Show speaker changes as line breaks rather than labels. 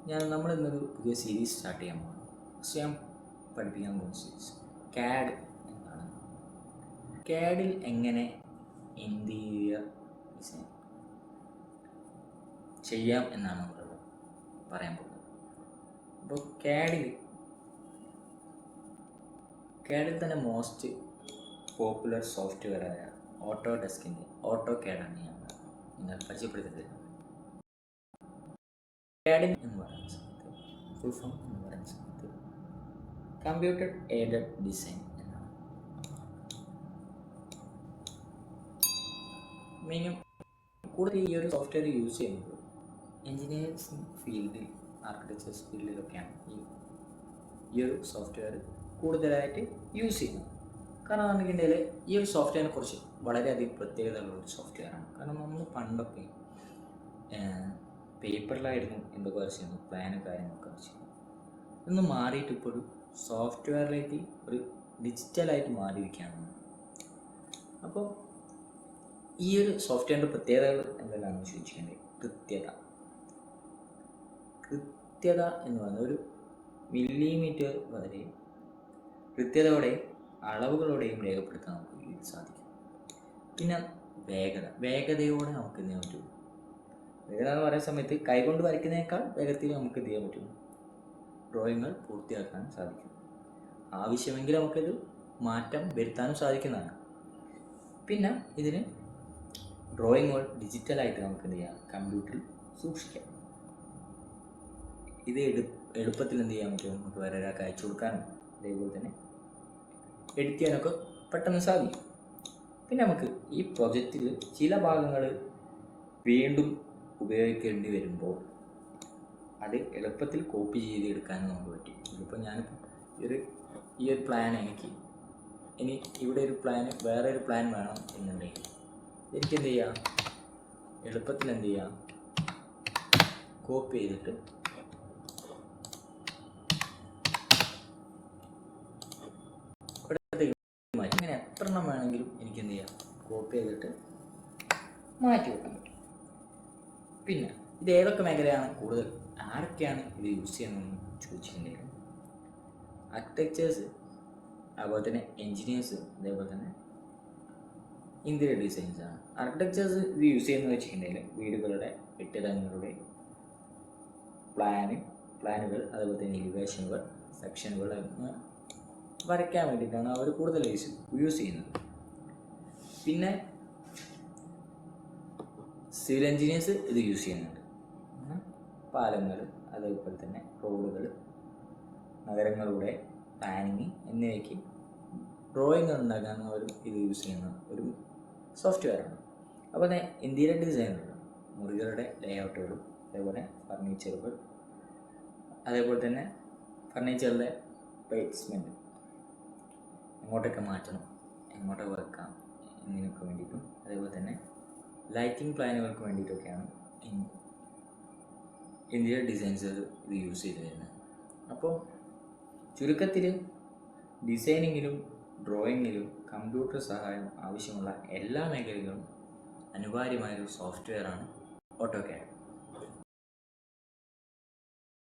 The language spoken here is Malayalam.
നമ്മളിന്നൊരു പുതിയ സീരീസ് സ്റ്റാർട്ട് ചെയ്യാൻ പോകുന്നു. ഫസ്റ്റ് ഞാൻ പഠിപ്പിക്കാൻ പോകുന്ന സീരീസ് CAD എന്നാണ്. CADൽ എങ്ങനെ ഇൻറ്റീരിയർ ഡിസൈൻ ചെയ്യാം എന്നാണ് നമ്മളോട് പറയാൻ പോകുന്നത്. അപ്പോൾ CADൽ തന്നെ മോസ്റ്റ് പോപ്പുലർ സോഫ്റ്റ്വെയറായ ഓട്ടോഡെസ്കിൻ്റെ AutoCAD ഞാൻ നിങ്ങൾ പരിചയപ്പെടുത്തുന്നത്. CAD എന്ന് പറയുന്ന സമയത്ത് ഫുൾ ഫോം എന്ന് പറയുന്ന സമയത്ത് കമ്പ്യൂട്ടർ എയ്ഡഡ് ഡിസൈൻ എന്നാണ്. മീനും കൂടുതൽ ഈ ഒരു സോഫ്റ്റ്വെയർ യൂസ് ചെയ്യുന്നത് എൻജിനീയറിംഗ് ഫീൽഡിൽ, ആർക്കിടെക്ചേഴ്സ് ഫീൽഡിലൊക്കെയാണ് ഈ ഒരു സോഫ്റ്റ്വെയർ കൂടുതലായിട്ട് യൂസ് ചെയ്യുന്നത്. കാരണം നമുക്കുണ്ടെങ്കിൽ ഈ ഒരു സോഫ്റ്റ്വെയറിനെ കുറിച്ച് വളരെയധികം പ്രത്യേകതയുള്ള ഒരു സോഫ്റ്റ്വെയറാണ്. കാരണം നമ്മൾ പണ്ടൊക്കെ പേപ്പറിലായിരുന്നു എന്തൊക്കെ വരച്ചിരുന്നു, പ്ലാനും കാര്യങ്ങളൊക്കെ വരച്ചിരുന്നു. ഇതൊന്ന് മാറിയിട്ട് ഇപ്പോൾ ഒരു സോഫ്റ്റ്വെയറിലേക്ക് ഒരു ഡിജിറ്റലായിട്ട് മാറിയിരിക്കുകയാണ്. അപ്പോൾ ഈ ഒരു സോഫ്റ്റ്വെയറിൻ്റെ പ്രത്യേകതകൾ എന്തെല്ലാമെന്ന് ചോദിച്ചിട്ടുണ്ടെങ്കിൽ കൃത്യത എന്ന് പറയുന്നത് ഒരു മില്ലിമീറ്റർ വരെ കൃത്യതയോടെയും അളവുകളോടെയും രേഖപ്പെടുത്താൻ നമുക്ക് സാധിക്കും. പിന്നെ വേഗതയോടെ നമുക്ക് എന്ത് ചെയ്യാൻ പറ്റും. വേഗത എന്ന് പറയുന്ന സമയത്ത് കൈകൊണ്ട് വരയ്ക്കുന്നതിനേക്കാൾ വേഗത്തിൽ നമുക്ക് എന്ത് ചെയ്യാൻ പറ്റും, ഡ്രോയിങ്ങുകൾ പൂർത്തിയാക്കാൻ സാധിക്കും. ആവശ്യമെങ്കിൽ നമുക്കത് മാറ്റം വരുത്താനും സാധിക്കുന്നതാണ്. പിന്നെ ഇതിന് ഡ്രോയിങ്ങുകൾ ഡിജിറ്റലായിട്ട് നമുക്ക് എന്ത് ചെയ്യാം, കമ്പ്യൂട്ടറിൽ സൂക്ഷിക്കാം. ഇത് എളുപ്പത്തിൽ എന്ത് ചെയ്യാൻ പറ്റും, നമുക്ക് വേറെ ഒരാൾക്ക് അയച്ചു കൊടുക്കാനും അതേപോലെ തന്നെ എഡിറ്റ് ചെയ്യാനൊക്കെ പെട്ടെന്ന് സാധിക്കും. പിന്നെ നമുക്ക് ഈ പ്രൊജക്റ്റിൽ ചില ഭാഗങ്ങൾ വീണ്ടും ഉപയോഗിക്കേണ്ടി വരുമ്പോൾ അത് എളുപ്പത്തിൽ കോപ്പി ചെയ്തെടുക്കാനും നമുക്ക് പറ്റും. ഇതിപ്പോൾ ഞാനിപ്പോൾ ഈ ഒരു പ്ലാൻ ഇനി ഇവിടെ ഒരു വേറെ ഒരു പ്ലാൻ വേണം എന്നുണ്ടെങ്കിൽ എനിക്ക് എന്ത് ചെയ്യാം, എളുപ്പത്തിൽ എന്ത് ചെയ്യാം, കോപ്പി ചെയ്തിട്ട് മാറ്റി. ഇങ്ങനെ എത്ര എണ്ണം വേണമെങ്കിലും എനിക്ക് എന്ത് ചെയ്യാം, കോപ്പി ചെയ്തിട്ട് മാറ്റി വെക്കാൻ പറ്റും. പിന്നെ ഇത് ഏതൊക്കെ മേഖലയാണ് കൂടുതൽ, ആരൊക്കെയാണ് ഇത് യൂസ് ചെയ്യുന്നതെന്ന് ചോദിച്ചിട്ടുണ്ടെങ്കിൽ ആർക്കിടെക്ചേഴ്സ്, അതുപോലെ തന്നെ എൻജിനീയേഴ്സ്, അതേപോലെ തന്നെ ഇന്റീരിയർ ഡിസൈൻസാണ്. ആർക്കിടെക്ചേഴ്സ് ഇത് യൂസ് ചെയ്യുന്നത് വെച്ചിട്ടുണ്ടെങ്കിൽ വീടുകളുടെ കെട്ടിടങ്ങളുടെ പ്ലാനുകൾ, അതുപോലെ തന്നെ എലിവേഷനുകൾ, സെക്ഷനുകൾ വരയ്ക്കാൻ വേണ്ടിയിട്ടാണ് അവർ കൂടുതൽ യൂസ് ചെയ്യുന്നത്. പിന്നെ സിവിൽ എൻജിനീയേഴ്സ് ഇത് യൂസ് ചെയ്യുന്നുണ്ട്. പാലങ്ങൾ, അതേപോലെ തന്നെ റോഡുകൾ, നഗരങ്ങളുടെ പ്ലാനിങ് എന്നിവയ്ക്ക് ഡ്രോയിങ് ഉണ്ടാക്കാൻ അവർ ഇത് യൂസ് ചെയ്യുന്ന ഒരു സോഫ്റ്റ്വെയറാണ്. അപ്പോൾ തന്നെ ഇന്റീരിയർ ഡിസൈനുകൾ, മുറികളുടെ ലേഔട്ടുകളും, അതേപോലെ ഫർണിച്ചറുകൾ, അതേപോലെ തന്നെ ഫർണിച്ചറിൻ്റെ പ്ലേസ്മെൻറ്റ്, എങ്ങോട്ടൊക്കെ മാറ്റണം, എങ്ങോട്ടൊക്കെ വെക്കാം എന്നതിനൊക്കെ വേണ്ടിയിട്ടും, അതേപോലെ തന്നെ ലൈറ്റിംഗ് പ്ലാനുകൾക്ക് വേണ്ടിയിട്ടൊക്കെയാണ് ഇന്റീരിയർ ഡിസൈൻസർ ഇത് യൂസ് ചെയ്ത് വരുന്നത്. അപ്പോൾ ചുരുക്കത്തിൽ ഡിസൈനിങ്ങിലും ഡ്രോയിങ്ങിലും കമ്പ്യൂട്ടർ സഹായം ആവശ്യമുള്ള എല്ലാ മേഖലകളിലും അനിവാര്യമായൊരു സോഫ്റ്റ്വെയറാണ് AutoCAD.